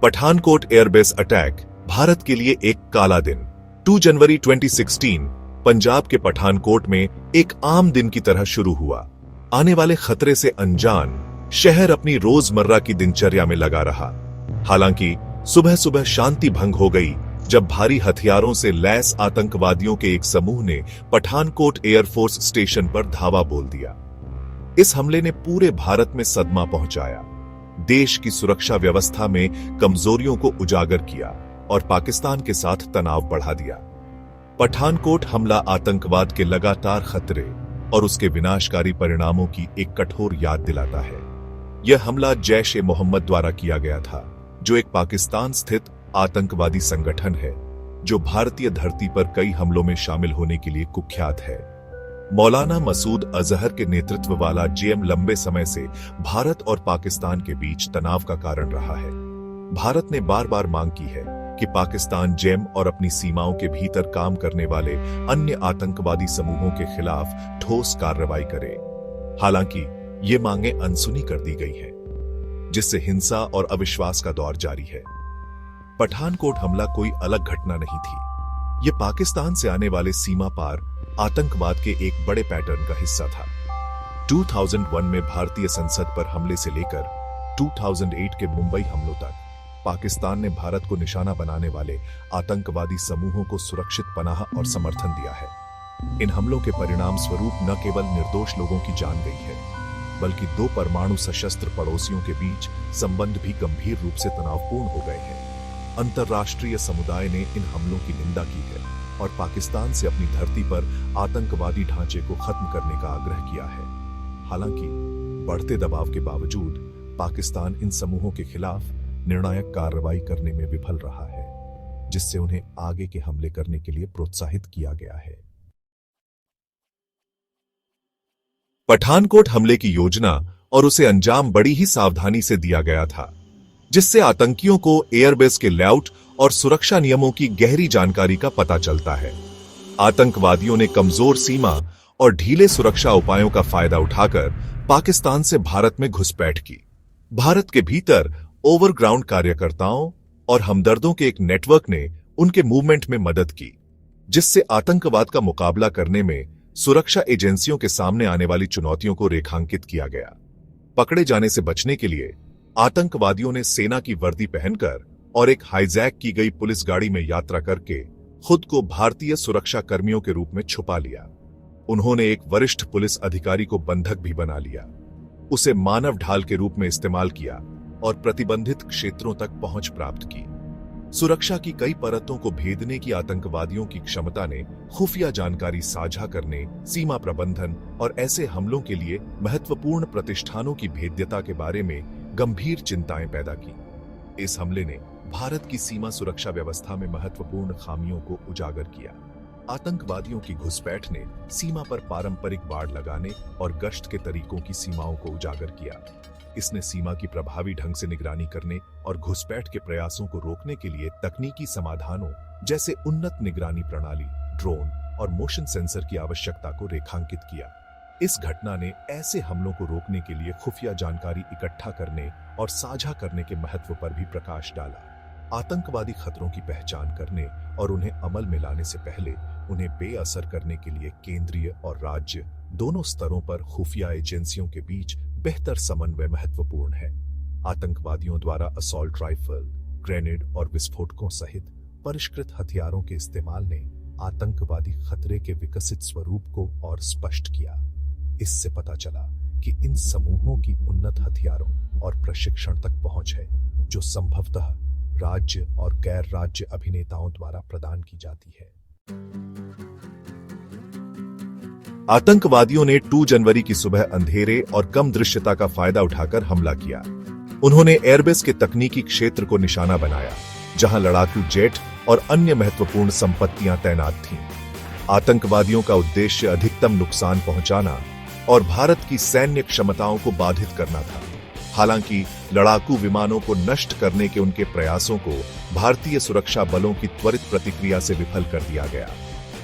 Pathankot airbase attack Bharat के लिए एक काला दिन। 2 जनवरी 2016 पंजाब के पठानकोट में एक आम दिन की तरह शुरू हुआ। आने वाले खतरे से अनजान शहर अपनी रोजमर्रा की दिनचर्या में लगा रहा। हालांकि सुबह सुबह शांति भंग हो गई जब भारी हथियारों से लैस आतंकवादियों के एक समूह ने पठानकोट एयरफोर्स स्टेशन पर धावा बोल दिया। इस हमले ने पूरे भारत में सदमा पहुंचाया, देश की सुरक्षा व्यवस्था में कमजोरियों को उजागर किया और पाकिस्तान के साथ तनाव बढ़ा दिया। पठानकोट हमला आतंकवाद के लगातार खतरे और उसके विनाशकारी परिणामों की एक कठोर याद दिलाता है। यह हमला जैश-ए-मोहम्मद द्वारा किया गया था, जो एक पाकिस्तान स्थित आतंकवादी संगठन है जो भारतीय धरती पर कई हमलों में शामिल होने के लिए कुख्यात है। मौलाना मसूद अजहर के नेतृत्व वाला जेएम लंबे समय से भारत और पाकिस्तान के बीच तनाव का कारण रहा है। भारत ने बार बार मांग की है कि पाकिस्तान जेएम और अपनी सीमाओं के भीतर काम करने वाले अन्य आतंकवादी समूहों के खिलाफ ठोस कार्रवाई करे। हालांकि ये मांगें अनसुनी कर दी गई हैं, जिससे हिंसा और अविश्वास का दौर जारी है। पठानकोट हमला कोई अलग घटना नहीं थी। ये पाकिस्तान से आने वाले सीमा पार आतंकवाद के एक बड़े पैटर्न का हिस्सा था। 2001 में भारतीय संसद पर हमले से लेकर 2008 के मुंबई हमलों तक पाकिस्तान ने भारत को निशाना बनाने वाले आतंकवादी समूहों को सुरक्षित पनाह और समर्थन दिया है। इन हमलों के परिणाम स्वरूप न केवल निर्दोष लोगों की जान गई है, बल्कि 2 परमाणु सशस्त्र पड़ोसियों के बीच संबंध भी गंभीर रूप से तनावपूर्ण हो गए हैं। अंतर्राष्ट्रीय समुदाय ने इन हमलों की निंदा की है और पाकिस्तान से अपनी धरती पर आतंकवादी ढांचे को खत्म करने का आग्रह किया है। हालांकि बढ़ते दबाव के बावजूद पाकिस्तान इन समूहों के खिलाफ निर्णायक कार्रवाई करने में विफल रहा है, जिससे उन्हें आगे के हमले करने के लिए प्रोत्साहित किया गया है। पठानकोट हमले की योजना और उसे अंजाम बड़ी ही सावधानी से दिया गया था, जिससे आतंकियों को एयरबेस के लेआउट और सुरक्षा नियमों की गहरी जानकारी का पता चलता है। आतंकवादियों ने कमजोर सीमा और ढीले सुरक्षा उपायों का फायदा उठाकर पाकिस्तान से भारत में घुसपैठ की। भारत के भीतर ओवरग्राउंड कार्यकर्ताओं और हमदर्दों के एक नेटवर्क ने उनके मूवमेंट में मदद की, जिससे आतंकवाद का मुकाबला करने में सुरक्षा एजेंसियों के सामने आने वाली चुनौतियों को रेखांकित किया गया। पकड़े जाने से बचने के लिए आतंकवादियों ने सेना की वर्दी पहनकर और एक हाईजैक की गई पुलिस गाड़ी में यात्रा करके खुद को भारतीय सुरक्षा कर्मियों के रूप में छुपा लिया। उन्होंने एक वरिष्ठ पुलिस अधिकारी को बंधक भी बना लिया, उसे मानव ढाल के रूप में इस्तेमाल किया और प्रतिबंधित क्षेत्रों तक पहुंच प्राप्त की। सुरक्षा की कई परतों को भेदने की आतंकवादियों की क्षमता ने खुफिया जानकारी साझा करने, सीमा प्रबंधन और ऐसे हमलों के लिए महत्वपूर्ण प्रतिष्ठानों की भेद्यता के बारे में गंभीर चिंताएं पैदा की। इस हमले ने भारत की सीमा सुरक्षा व्यवस्था में महत्वपूर्ण खामियों को उजागर किया। आतंकवादियों की घुसपैठ ने सीमा पर पारंपरिक बाड़ लगाने और गश्त के तरीकों की सीमाओं को उजागर किया। इसने सीमा की प्रभावी ढंग से निगरानी करने और घुसपैठ के प्रयासों को रोकने के लिए तकनीकी समाधानों जैसे उन्नत निगरानी प्रणाली, ड्रोन और मोशन सेंसर की आवश्यकता को रेखांकित किया। इस घटना ने ऐसे हमलों को रोकने के लिए खुफिया जानकारी इकट्ठा करने और साझा करने के महत्व पर भी प्रकाश डाला। आतंकवादी खतरों की पहचान करने और उन्हें अमल में लाने से पहले उन्हें बेअसर करने के लिए केंद्रीय और राज्य दोनों स्तरों पर खुफिया एजेंसियों के बीच बेहतर समन्वय महत्वपूर्ण है। आतंकवादियों द्वारा असॉल्ट राइफल, ग्रेनेड और विस्फोटकों सहित परिष्कृत हथियारों के इस्तेमाल ने आतंकवादी खतरे के विकसित स्वरूप को और स्पष्ट किया। इससे पता चला कि इन समूहों की उन्नत हथियारों और प्रशिक्षण तक पहुंच है, जो संभवतः राज्य और गैर राज्य अभिनेताओं द्वारा प्रदान की जाती है। आतंकवादियों ने 2 जनवरी की सुबह अंधेरे और कम दृश्यता का फायदा उठाकर हमला किया। उन्होंने एयरबेस के तकनीकी क्षेत्र को निशाना बनाया, जहां लड़ाकू जेट और अन्य महत्वपूर्ण संपत्तियां तैनात थीं। आतंकवादियों का उद्देश्य अधिकतम नुकसान पहुंचाना और भारत की सैन्य क्षमताओं को बाधित करना था। हालांकि लड़ाकू विमानों को नष्ट करने के उनके प्रयासों को भारतीय सुरक्षा बलों की त्वरित प्रतिक्रिया से विफल कर दिया गया।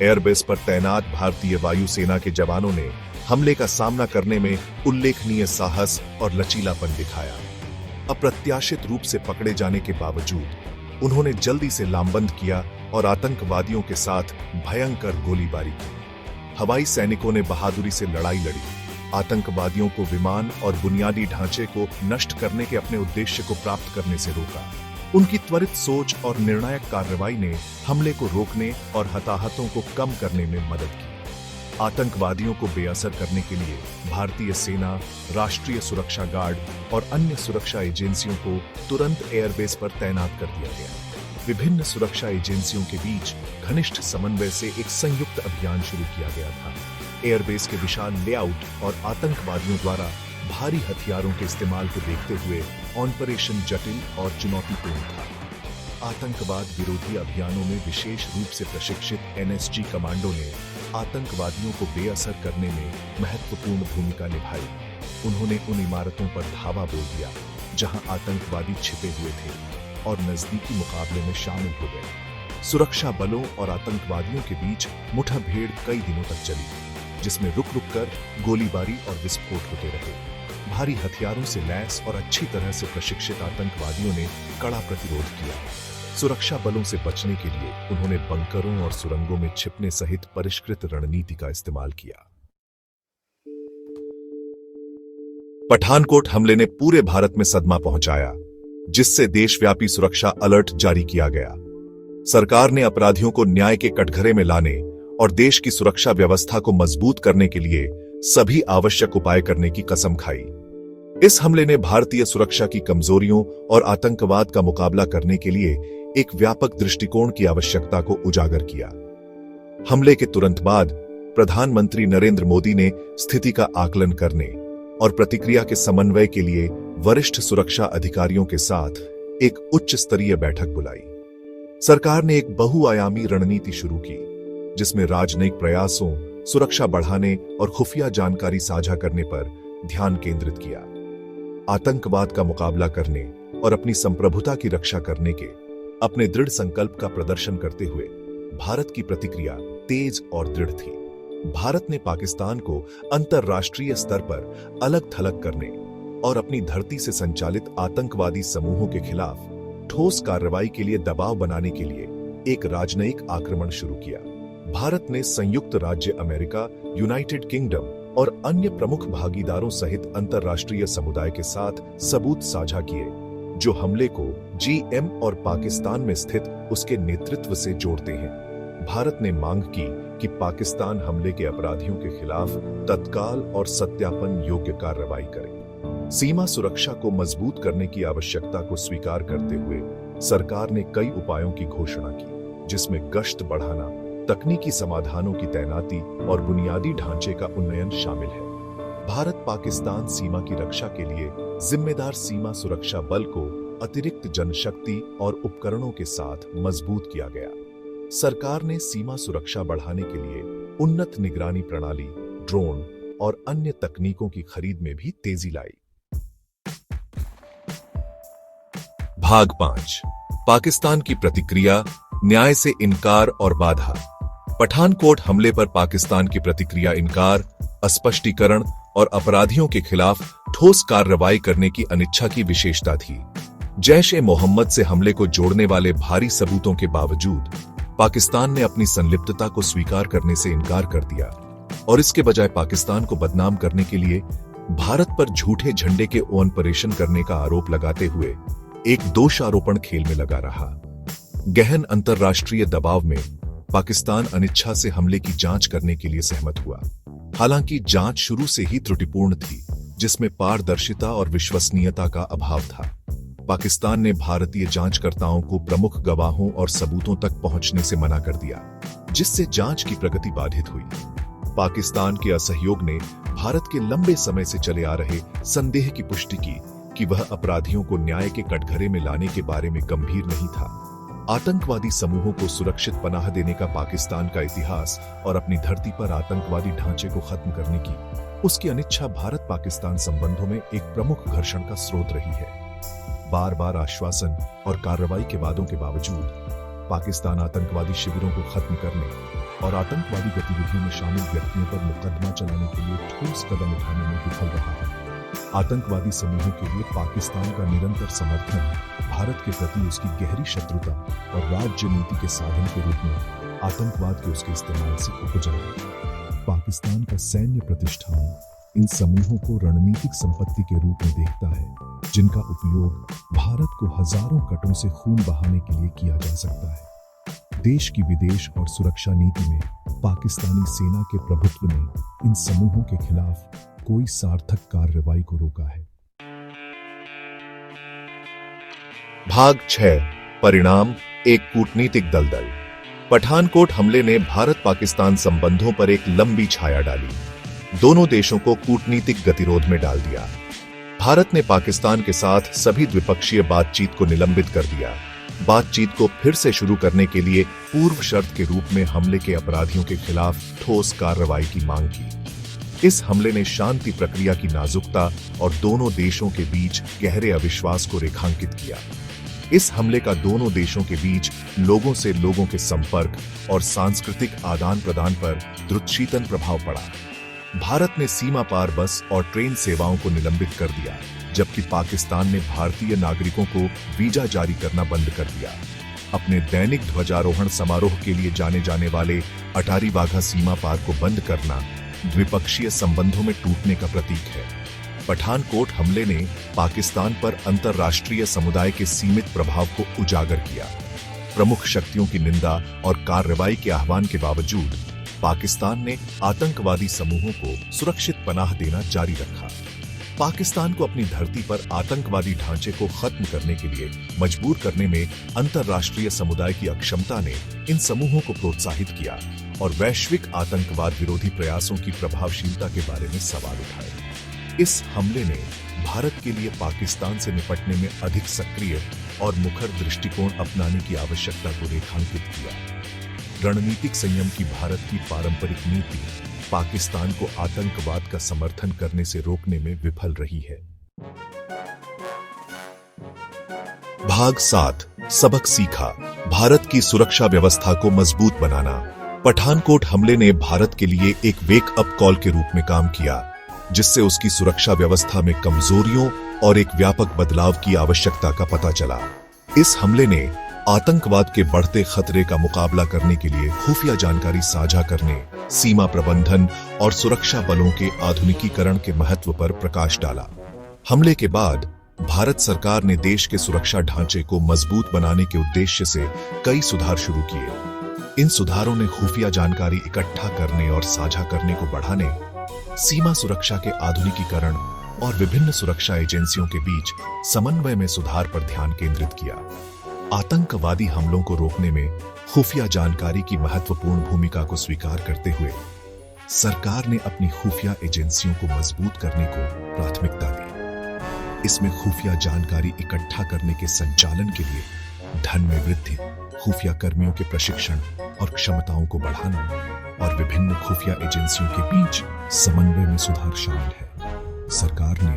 एयरबेस पर तैनात भारतीय वायुसेना के जवानों ने हमले का सामना करने में उल्लेखनीय साहस और लचीलापन दिखाया। अप्रत्याशित रूप से पकड़े जाने के बावजूद उन्होंने जल्दी से लामबंद किया और आतंकवादियों के साथ भयंकर गोलीबारी की। हवाई सैनिकों ने बहादुरी से लड़ाई लड़ी, आतंकवादियों को विमान और बुनियादी ढांचे को नष्ट करने के अपने उद्देश्य को प्राप्त करने से रोका। उनकी त्वरित सोच और निर्णायक कार्रवाई ने हमले को रोकने और हताहतों को कम करने में मदद की। आतंकवादियों को बेअसर करने के लिए भारतीय सेना, राष्ट्रीय सुरक्षा गार्ड और अन्य सुरक्षा एजेंसियों को तुरंत एयरबेस पर तैनात कर दिया गया। विभिन्न सुरक्षा एजेंसियों के बीच घनिष्ठ समन्वय से एक संयुक्त अभियान शुरू किया गया था। एयरबेस के विशाल लेआउट और आतंकवादियों द्वारा भारी हथियारों के इस्तेमाल को देखते हुए ऑपरेशन जटिल और चुनौतीपूर्ण था। आतंकवाद विरोधी अभियानों में विशेष रूप से प्रशिक्षित एनएसजी कमांडो ने आतंकवादियों को बेअसर करने में महत्वपूर्ण भूमिका निभाई। उन्होंने उन इमारतों पर धावा बोल दिया जहां आतंकवादी छिपे हुए थे और नजदीकी मुकाबले में शामिल हो गए। सुरक्षा बलों और आतंकवादियों के बीच मुठभेड़ कई दिनों तक चली, जिसमें रुक रुक कर गोलीबारी और विस्फोट होते रहे। भारी हथियारों से लैस और अच्छी तरह से प्रशिक्षित आतंकवादियों ने कड़ा प्रतिरोध किया। सुरक्षा बलों से बचने के लिए उन्होंने बंकरों और सुरंगों में छिपने सहित परिष्कृत रणनीति का इस्तेमाल किया। पठानकोट हमले ने पूरे भारत में सदमा पहुंचाया, जिससे देशव्यापी सुरक्षा अलर्ट जारी किया गया। सरकार ने अपराधियों को न्याय के कटघरे में लाने और देश की सुरक्षा व्यवस्था को मजबूत करने के लिए सभी आवश्यक उपाय करने की कसम खाई। इस हमले ने भारतीय सुरक्षा की कमजोरियों और आतंकवाद का मुकाबला करने के लिए एक व्यापक दृष्टिकोण की आवश्यकता को उजागर किया। हमले के तुरंत बाद प्रधानमंत्री नरेंद्र मोदी ने स्थिति का आकलन करने और प्रतिक्रिया के समन्वय के लिए वरिष्ठ सुरक्षा अधिकारियों के साथ एक उच्च स्तरीय बैठक बुलाई। सरकार ने एक बहुआयामी रणनीति शुरू की, जिसमें राजनयिक प्रयासों, सुरक्षा बढ़ाने और खुफिया जानकारी साझा करने पर ध्यान केंद्रित किया। आतंकवाद का मुकाबला करने और अपनी संप्रभुता की रक्षा करने के अपने दृढ़ संकल्प का प्रदर्शन करते हुए भारत की प्रतिक्रिया तेज और दृढ़ थी। भारत ने पाकिस्तान को अंतर्राष्ट्रीय स्तर पर अलग थलग करने और अपनी धरती से संचालित आतंकवादी समूहों के खिलाफ ठोस कार्रवाई के लिए दबाव बनाने के लिए एक राजनयिक आक्रमण शुरू किया। भारत ने संयुक्त राज्य अमेरिका, यूनाइटेड किंगडम और अन्य प्रमुख भागीदारों सहित अंतर्राष्ट्रीय समुदाय के साथ सबूत साझा किए, जो हमले को जीएम और पाकिस्तान में स्थित उसके नेतृत्व से जोड़ते हैं। भारत ने मांग की कि पाकिस्तान हमले के अपराधियों के खिलाफ तत्काल और सत्यापन योग्य कार्रवाई करे। सीमा सुरक्षा को मजबूत करने की आवश्यकता को स्वीकार करते हुए सरकार ने कई उपायों की घोषणा की, जिसमें गश्त बढ़ाना, तकनीकी समाधानों की तैनाती और बुनियादी ढांचे का उन्नयन शामिल है। भारत पाकिस्तान सीमा की रक्षा के लिए जिम्मेदार सीमा सुरक्षा बल को अतिरिक्त जनशक्ति और उपकरणों के साथ मजबूत किया गया। सरकार ने सीमा सुरक्षा बढ़ाने के लिए उन्नत निगरानी प्रणाली, ड्रोन और अन्य तकनीकों की खरीद में भी तेजी लाई। भाग 5, पाकिस्तान की प्रतिक्रिया, न्याय से इनकार और बाधा। पठानकोट हमले पर पाकिस्तान की प्रतिक्रिया इनकार, अस्पष्टीकरण और अपराधियों के खिलाफ ठोस कार्रवाई करने की अनिच्छा की विशेषता थी। जैश-ए-मोहम्मद से हमले को जोड़ने वाले भारी सबूतों के बावजूद पाकिस्तान ने अपनी संलिप्तता को स्वीकार करने से इनकार कर दिया और इसके बजाय पाकिस्तान को बदनाम करने के लिए भारत पर झूठे झंडे के ऑपरेशन करने का आरोप लगाते हुए एक दोषारोपण खेल में लगा रहा। गहन अंतर्राष्ट्रीय दबाव में पाकिस्तान अनिच्छा से हमले की जांच करने के लिए सहमत हुआ। हालांकि जांच शुरू से ही त्रुटिपूर्ण थी, जिसमें पारदर्शिता और विश्वसनीयता का अभाव था। पाकिस्तान ने भारतीय जांचकर्ताओं को प्रमुख गवाहों और सबूतों तक पहुंचने से मना कर दिया, जिससे जांच की प्रगति बाधित हुई। पाकिस्तान के असहयोग ने भारत के लंबे समय से चले आ रहे संदेह की पुष्टि की कि वह अपराधियों को न्याय के कटघरे में लाने के बारे में गंभीर नहीं था। आतंकवादी समूहों को सुरक्षित पनाह देने का पाकिस्तान का इतिहास और अपनी धरती पर आतंकवादी ढांचे को खत्म करने की उसकी अनिच्छा भारत पाकिस्तान संबंधों में एक प्रमुख घर्षण का स्रोत रही है। बार बार आश्वासन और कार्रवाई के वादों के बावजूद पाकिस्तान आतंकवादी शिविरों को खत्म करने और आतंकवादी गतिविधियों में शामिल व्यक्तियों पर मुकदमा चलाने के लिए ठोस कदम उठाने में विफल रहा है। आतंकवादी समूहों के लिए पाकिस्तान का निरंतर समर्थन भारत के प्रति उसकी गहरी शत्रुता और राज्य नीति के साधन के रूप में आतंकवाद के उसके इस्तेमाल से उपजा है। पाकिस्तान का सैन्य प्रतिष्ठान इन समूहों को रणनीतिक संपत्ति के रूप में देखता है, जिनका उपयोग भारत को हजारों कटों से खून बहाने के लिए किया जा सकता है। देश की विदेश और सुरक्षा नीति में पाकिस्तानी सेना के प्रभुत्व ने इन समूहों के खिलाफ कोई सार्थक कार्रवाई को रोका है। भाग 6 परिणाम एक कूटनीतिक दलदल। पठानकोट हमले ने भारत पाकिस्तान संबंधों पर एक लंबी छाया डाली, दोनों देशों को कूटनीतिक गतिरोध में डाल दिया। भारत ने पाकिस्तान के साथ सभी द्विपक्षीय बातचीत को निलंबित कर दिया। बातचीत को फिर से शुरू करने के लिए पूर्व शर्त के रूप में हमले के अपराधियों के खिलाफ ठोस कार्रवाई की मांग की। इस हमले ने शांति प्रक्रिया की नाजुकता और दोनों देशों के बीच गहरे अविश्वास को रेखांकित किया। इस हमले का दोनों देशों के बीच लोगों से लोगों के संपर्क और सांस्कृतिक आदान प्रदान पर द्रुतशीतन प्रभाव पड़ा। भारत ने सीमा पार बस और ट्रेन सेवाओं को निलंबित कर दिया, जबकि पाकिस्तान ने भारतीय नागरिकों को वीजा जारी करना बंद कर दिया। अपने दैनिक ध्वजारोहण समारोह के लिए जाने जाने वाले अटारी वाघा सीमा पार को बंद करना द्विपक्षीय संबंधों में टूटने का प्रतीक है। पठानकोट हमले ने पाकिस्तान पर अंतर्राष्ट्रीय समुदाय के सीमित प्रभाव को उजागर किया। प्रमुख शक्तियों की निंदा और कार्रवाई के आह्वान के बावजूद पाकिस्तान ने आतंकवादी समूहों को सुरक्षित पनाह देना जारी रखा। पाकिस्तान को अपनी धरती पर आतंकवादी ढांचे को खत्म करने के लिए मजबूर करने में अंतर्राष्ट्रीय समुदाय की अक्षमता ने इन समूहों को प्रोत्साहित किया और वैश्विक आतंकवाद विरोधी प्रयासों की प्रभावशीलता के बारे में सवाल उठाए। इस हमले ने भारत के लिए पाकिस्तान से निपटने में अधिक सक्रिय और मुखर दृष्टिकोण अपनाने की आवश्यकता को रेखांकित किया। रणनीतिक संयम की भारत की पारंपरिक नीति पाकिस्तान को आतंकवाद का समर्थन करने से रोकने में विफल रही है। भाग 7 सबक सीखा, भारत की सुरक्षा व्यवस्था को मजबूत बनाना। पठानकोट हमले ने भारत के लिए एक वेक अप कॉल के रूप में काम किया, जिससे उसकी सुरक्षा व्यवस्था में कमजोरियों और एक व्यापक बदलाव की आवश्यकता का पता चला। इस हमले ने आतंकवाद के बढ़ते खतरे का मुकाबला करने के लिए खुफिया जानकारी साझा करने, सीमा प्रबंधन और सुरक्षा बलों के आधुनिकीकरण के महत्व पर प्रकाश डाला। हमले के बाद भारत सरकार ने देश के सुरक्षा ढांचे को मजबूत बनाने के उद्देश्य से कई सुधार शुरू किए। इन सुधारों ने खुफिया जानकारी इकट्ठा करने और साझा करने को बढ़ाने, सीमा सुरक्षा के आधुनिकीकरण और विभिन्न सुरक्षा एजेंसियों के बीच समन्वय में सुधार पर ध्यान केंद्रित किया। आतंकवादी हमलों को रोकने में खुफिया जानकारी की महत्वपूर्ण भूमिका को स्वीकार करते हुए सरकार ने अपनी खुफिया एजेंसियों को मजबूत करने को प्राथमिकता दी। इसमें खुफिया जानकारी इकट्ठा करने के संचालन के लिए धन में वृद्धि, खुफिया कर्मियों के प्रशिक्षण और क्षमताओं को बढ़ाना और विभिन्न खुफिया एजेंसियों के बीच समन्वय में सुधार शामिल है। सरकार ने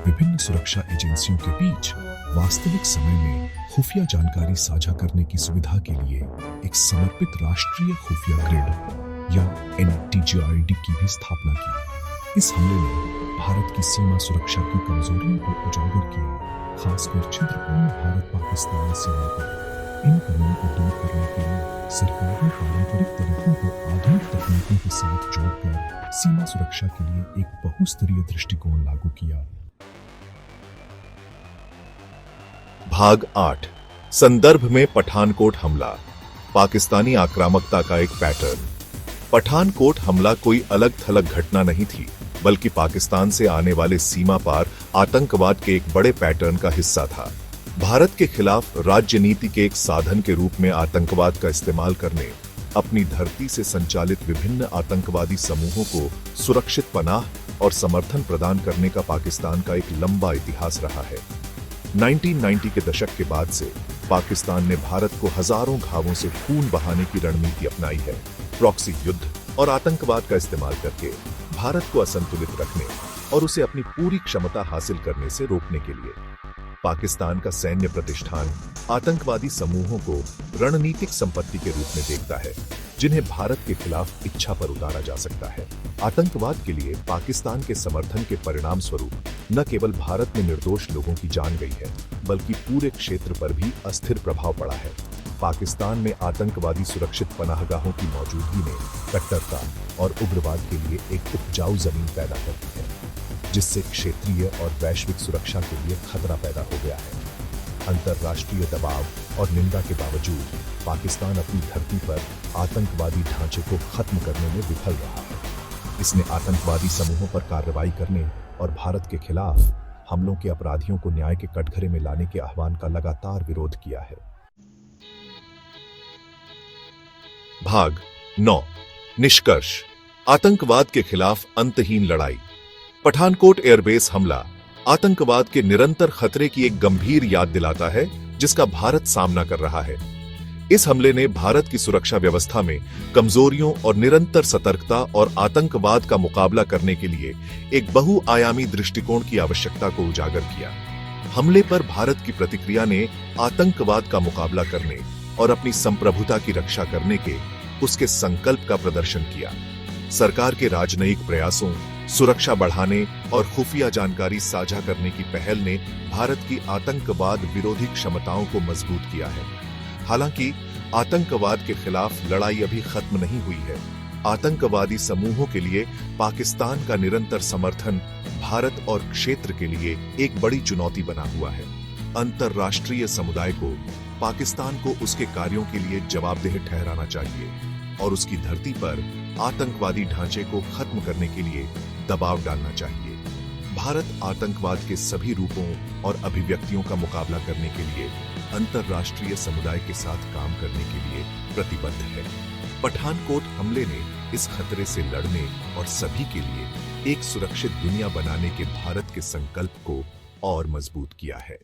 विभिन्न सुरक्षा एजेंसियों के बीच वास्तविक समय में खुफिया जानकारी साझा करने की सुविधा के लिए एक समर्पित राष्ट्रीय खुफिया ग्रिड या NTGRID की भी स्थापना की। इस हमले ने भारत की सीमा सुरक्षा की कमजोरियों को उजागर किया, खासकर छिद्रपूर्ण भारत पाकिस्तान सीमा पर। इन कमियों को दूर करने के लिए सरकार ने पारंपरिक तरीकों को आधुनिक तकनीकों के साथ जोड़कर सीमा सुरक्षा के लिए एक बहुस्तरीय दृष्टिकोण लागू किया। भाग 8 संदर्भ में पठानकोट हमला, पाकिस्तानी आक्रामकता का एक पैटर्न। पठानकोट हमला कोई अलग थलग घटना नहीं थी, बल्कि पाकिस्तान से आने वाले सीमा पार आतंकवाद के एक बड़े पैटर्न का हिस्सा था। भारत के खिलाफ राज्य नीति के एक साधन के रूप में आतंकवाद का इस्तेमाल करने, अपनी धरती से संचालित विभिन्न आतंकवादी समूहों को सुरक्षित पनाह और समर्थन प्रदान करने का पाकिस्तान का एक लंबा इतिहास रहा है। 1990 के दशक के बाद से पाकिस्तान ने भारत को हजारों घावों से खून बहाने की रणनीति अपनाई है। प्रॉक्सी युद्ध और आतंकवाद का इस्तेमाल करके भारत को असंतुलित रखने और उसे अपनी पूरी क्षमता हासिल करने से रोकने के लिए पाकिस्तान का सैन्य प्रतिष्ठान आतंकवादी समूहों को रणनीतिक संपत्ति के रूप में देखता है, जिन्हें भारत के खिलाफ इच्छा पर उतारा जा सकता है। आतंकवाद के लिए पाकिस्तान के समर्थन के परिणाम स्वरूप न केवल भारत में निर्दोष लोगों की जान गई है, बल्कि पूरे क्षेत्र पर भी अस्थिर प्रभाव पड़ा है। पाकिस्तान में आतंकवादी सुरक्षित पनाहगाहों की मौजूदगी ने कट्टरता और उग्रवाद के लिए एक उपजाऊ जमीन पैदा कर दी है, जिससे क्षेत्रीय और वैश्विक सुरक्षा के लिए खतरा पैदा हो गया है। अंतर्राष्ट्रीय दबाव और निंदा के बावजूद पाकिस्तान अपनी धरती पर आतंकवादी ढांचे को खत्म करने में विफल रहा है। इसने आतंकवादी समूहों पर कार्रवाई करने और भारत के खिलाफ हमलों के अपराधियों को न्याय के कटघरे में लाने के आह्वान का लगातार विरोध किया है। भाग 9 निष्कर्ष। आतंकवाद के खिलाफ अंतहीन लड़ाई। पठानकोट एयरबेस हमला आतंकवाद के निरंतर खतरे की एक गंभीर याद दिलाता है, जिसका भारत सामना कर रहा है। इस हमले ने भारत की सुरक्षा व्यवस्था में कमजोरियों और निरंतर सतर्कता और आतंकवाद का मुकाबला करने के लिए एक बहुआयामी दृष्टिकोण की आवश्यकता को उजागर किया। हमले पर भारत की प्रतिक्रिया ने आतंकवाद का मुकाबला करने और अपनी संप्रभुता की रक्षा करने के उसके संकल्प का प्रदर्शन किया। सरकार के राजनयिक प्रयासों, सुरक्षा बढ़ाने और खुफिया जानकारी साझा करने की पहल ने भारत की आतंकवाद विरोधी क्षमताओं को मजबूत किया है। हालांकि आतंकवाद के खिलाफ लड़ाई अभी खत्म नहीं हुई है। आतंकवादी समूहों के लिए पाकिस्तान का निरंतर समर्थन भारत और क्षेत्र के लिए एक बड़ी चुनौती बना हुआ है। अंतर्राष्ट्रीय समुदाय को पाकिस्तान को उसके कार्यों के लिए जवाबदेह ठहराना चाहिए और उसकी धरती पर आतंकवादी ढांचे को खत्म करने के लिए दबाव डालना चाहिए। भारत आतंकवाद के सभी रूपों और अभिव्यक्तियों का मुकाबला करने के लिए अंतर्राष्ट्रीय समुदाय के साथ काम करने के लिए प्रतिबद्ध है। पठानकोट हमले ने इस खतरे से लड़ने और सभी के लिए एक सुरक्षित दुनिया बनाने के भारत के संकल्प को और मजबूत किया है।